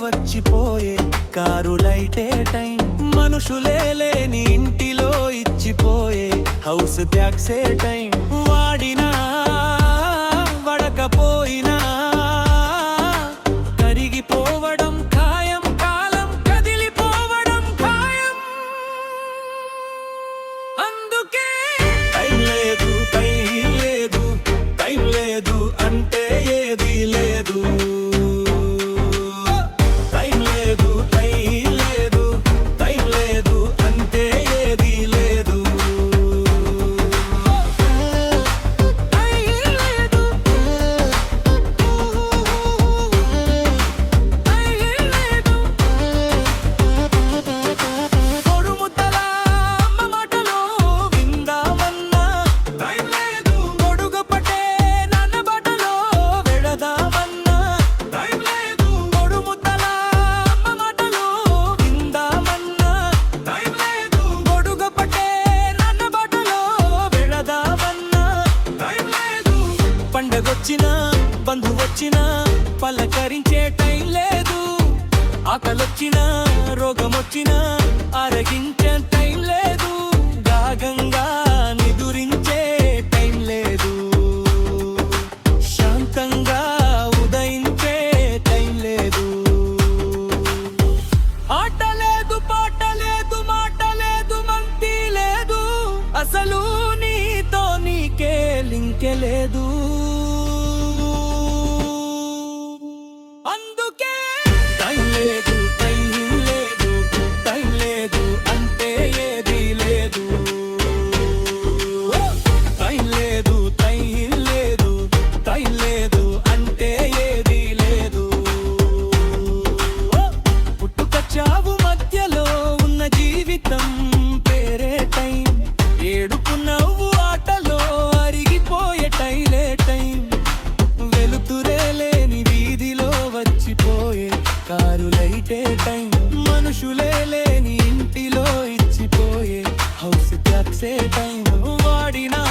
వచ్చిపోయే car లైటే time మనుషులే లేని ఇంటిలో ఇచ్చిపోయే హౌస్ ట్యాక్సే టైం వాడినా వడకపోయినా కరిగిపోవడం ఖాయం కాలం కదిలిపోవడం ఖాయం అందుకే టైం లేదు టైం లేదు టైం లేదు అంటే ఏది లేదు పండగొచ్చినా బంధువొచ్చినా పలకరించే టైం లేదు ఆకలొచ్చినా రోగమొచ్చినా ఆరగించే టైం లేదు గాగంగా నిదురించే టైం లేదు శాంతంగా ఉదయించే టైం లేదు ఆట లేదు పాట లేదు మాట లేదు మంతి లేదు అసలు నీతో నీకే లింకే లేదు చావు మధ్యలో ఉన్న జీవితం పేరే టైం ఏడుపు నవ్వు ఆటలో అరిగిపోయే టైలే టైం వెలుతురే లేని వీధిలో వచ్చిపోయే కారు లైటే టైం మనుషులే లేని ఇంటిలో ఇచ్చిపోయే హౌస్ ట్యాక్సే టైం వాడినా